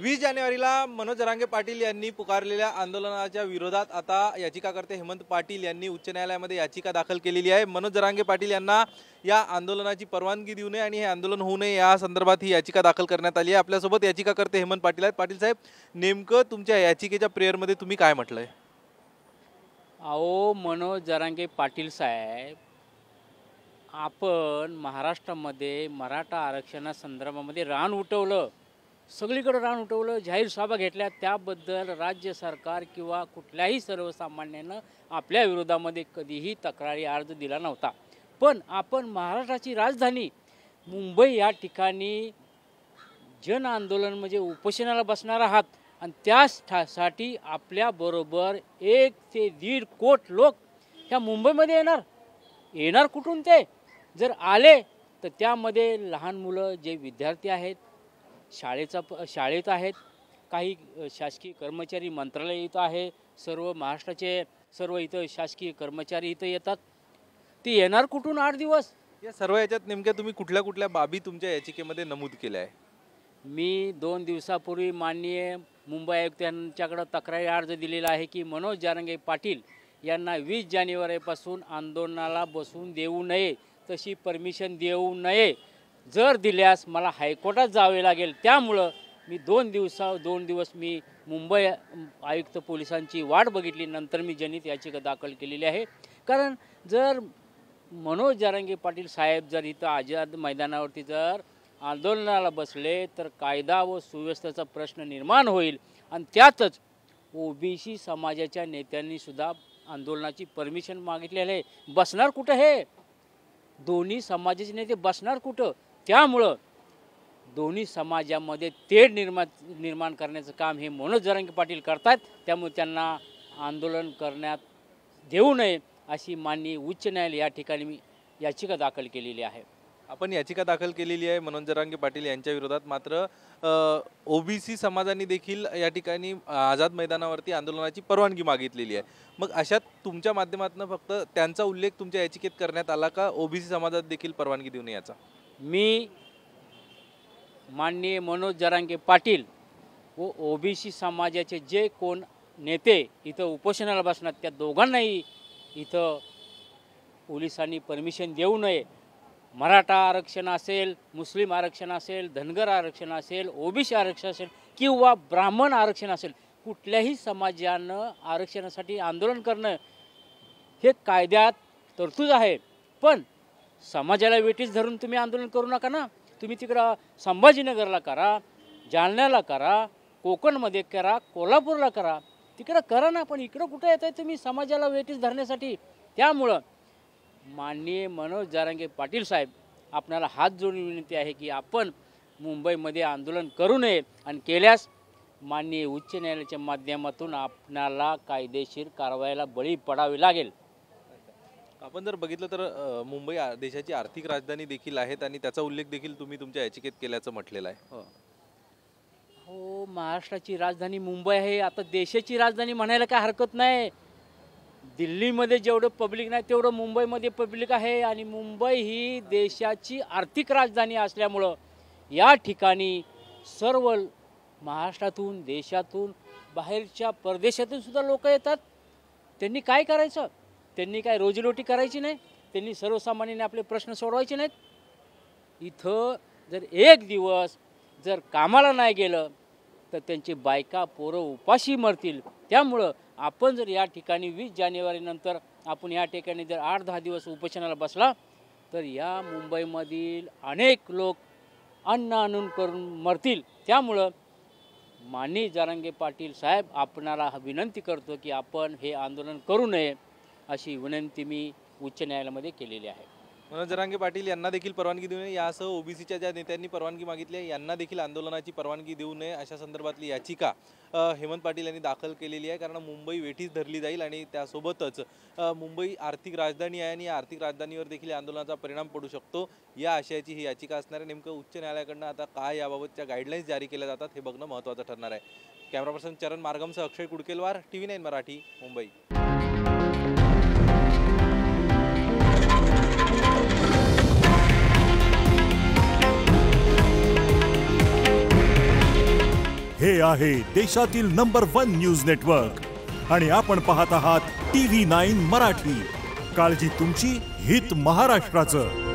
20 जानेवारीला मनोज जरांगे पाटील यांनी पुकारलेल्या आंदोलनाच्या विरोधात आता याचिकाकर्ते हेमंत पाटील यांनी उच्च न्यायालयामध्ये याचिका दाखल केलेली आहे। मनोज जरांगे पाटील यांना या आंदोलनाची परवानगी देऊ नये आणि हे आंदोलन होऊ नये या संदर्भात ही याचिका दाखल करण्यात आली आहे। आपल्यासोबत याचिकाकर्ते हेमंत पाटील आहेत। पाटील साहेब, नेमकं तुमच्या याचिकेच्या प्रेयरमध्ये तुम्ही काय म्हटलंय? अहो मनोज जरांगे पाटील साहेब, आपण महाराष्ट्रामध्ये मराठा आरक्षणासंदर्भामध्ये रान उठवलं, सगळीकडे रान उठवलं, जाहीर सभा घेतल्या, त्याबद्दल राज्य सरकार किंवा कुठल्याही सर्वसामान्यानं आपल्या विरोधामध्ये कधीही तक्रारी अर्ज दिला नव्हता। पण आपण महाराष्ट्राची राजधानी मुंबई या ठिकाणी जन आंदोलन म्हणजे उपोषणाला बसणार आहात आणि त्यासाठी आपल्याबरोबर 1 ते 1.5 कोटी लोक ह्या मुंबईमध्ये येणार कुठून? ते जर आले तर त्यामध्ये लहान मुलं, जे विद्यार्थी आहेत, शाळेत आहेत, काही शासकीय कर्मचारी, मंत्रालय इथं आहे, सर्व महाराष्ट्राचे सर्व इथं शासकीय कर्मचारी इथं येतात। ते येणार कुठून 8 दिवस? या सर्व याच्यात नेमक्या तुम्ही कुठल्या कुठल्या बाबी तुमच्या याचिकेमध्ये नमूद केल्या आहे? मी 2 दिवसापूर्वी माननीय मुंबई आयुक्त यांच्याकडे तक्रारी अर्ज दिलेला आहे की मनोज जरांगे पाटील यांना 20 जानेवारीपासून आंदोलनाला बसवून देऊ नये, तशी परमिशन देऊ नये। जर दिल्यास मला हायकोर्टात जावे लागेल। त्यामुळं मी 2 दिवस मी मुंबई आयुक्त पोलिसांची वाट बघितली, नंतर मी जनहित याचिका दाखल केलेली आहे। कारण जर मनोज जरांगे पाटील साहेब जर इथं आझाद मैदानावरती जर आंदोलनाला बसले तर कायदा व सुव्यवस्थेचा प्रश्न निर्माण होईल आणि त्यातच ओबीसी समाजाच्या नेत्यांनी सुद्धा आंदोलनाची परमिशन मागितलेली आहे। बसणार कुठं हे? दोन्ही समाजाचे नेते बसणार कुठं? त्यामुळं दोन्ही समाजामध्ये तेढ निर्माण करण्याचं काम हे मनोज जरांगे पाटील करतात। त्यामुळे त्यांना आंदोलन करण्यात देऊ नये अशी माननीय उच्च न्यायालय या ठिकाणी मी याचिका दाखल केलेली आहे। आपण याचिका दाखल केलेली आहे मनोज जरांगे पाटील यांच्या विरोधात। मात्र ओबीसी समाजाने देखील या ठिकाणी आझाद मैदानावरती आंदोलनाची परवानगी मागितलेली आहे। मग अशात तुमच्या माध्यमातून फक्त त्यांचा उल्लेख तुमच्या याचिकेत करण्यात आला का ओबीसी समाजात देखील परवानगी देऊ नये याचा? मी माननीय मनोज जरांगे पाटील व ओबीसी समाजाचे जे कोण नेते इथं उपोषणाला बसणार त्या दोघांनाही इथं पोलिसांनी परमिशन देऊ नये। मराठा आरक्षण असेल, मुस्लिम आरक्षण असेल, धनगर आरक्षण असेल, ओबीसी आरक्षण असेल किंवा ब्राह्मण आरक्षण असेल, कुठल्याही समाजानं आरक्षणासाठी आंदोलन करणं हे कायद्यात तरतूद आहे। पण समाजाला वेठीस धरून तुम्ही आंदोलन करू नका ना। तुम्ही तिकडं संभाजीनगरला करा, जालन्याला करा, कोकणमध्ये करा, कोल्हापूरला करा, तिकडं करा ना। पण इकडं कुठं येत आहे तुम्ही समाजाला वेठीस धरण्यासाठी? त्यामुळं माननीय मनोज जरांगे पाटील साहेब, आपल्याला हात जोडून विनंती आहे की आपण मुंबईमध्ये आंदोलन करू नये आणि केल्यास माननीय उच्च न्यायालयाच्या माध्यमातून आपल्याला कायदेशीर कारवाईला बळी पडावे लागेल। आपण जर बघितलं तर मुंबई देशाची आर्थिक राजधानी देखील आहेत आणि त्याचा उल्लेख देखील तुम्ही तुमच्या याचिकेत केल्याचं म्हटलेलं आहे। हो, महाराष्ट्राची राजधानी मुंबई आहे, आता देशाची राजधानी म्हणायला काय हरकत नाही। दिल्लीमध्ये जेवढं पब्लिक नाही तेवढं मुंबईमध्ये पब्लिक आहे आणि मुंबई ही देशाची आर्थिक राजधानी असल्यामुळं या ठिकाणी सर्व महाराष्ट्रातून, देशातून, बाहेरच्या परदेशातून सुद्धा लोक येतात। त्यांनी काय करायचं? त्यांनी काय रोजीरोटी करायची नाही? त्यांनी सर्वसामान्यांनी आपले प्रश्न सोडवायचे नाहीत? इथं जर 1 दिवस जर कामाला नाही गेलं तर त्यांची बायका पोरं उपाशी मरतील। त्यामुळं आपण जर या ठिकाणी 20 जानेवारीनंतर आपण या ठिकाणी जर 8-10 दिवस उपोषणाला बसला तर या मुंबईमधील अनेक लोक अन्न आणून करून मरतील। त्यामुळं माननीय जरांगे पाटील साहेब, आपणाला विनंती करतो की आपण हे आंदोलन करू नये अशी विनंती मी उच्च न्यायालयामध्ये केलेली आहे। मनोज जरांगे पाटील यांना देखील परवानगी देऊ नये, यासह ओबीसीच्या ज्या नेत्यांनी परवानगी मागितली आहे यांना देखील आंदोलनाची परवानगी देऊ नये अशा संदर्भातली याचिका हेमंत पाटील यांनी दाखल केलेली आहे। कारण मुंबई वेठीस धरली जाईल आणि त्यासोबतच मुंबई आर्थिक राजधानी आहे आणि या आर्थिक राजधानीवर देखील आंदोलनाचा परिणाम पडू शकतो, या आशयाची ही याचिका असणार आहे। नेमकं उच्च न्यायालयाकडून आता काय याबाबतच्या गाईडलाईन्स जारी केल्या जातात हे बघणं महत्त्वाचं ठरणार आहे। कॅमेरा पर्सन चरण मार्गमसह अक्षय कुडकेलवार, TV9 मराठी, मुंबई। हे आहे देशातील नंबर 1 न्यूज नेटवर्क आणि आपण पाहत आहात TV9 मराठी. काळजी तुमची, हित महाराष्ट्राचं.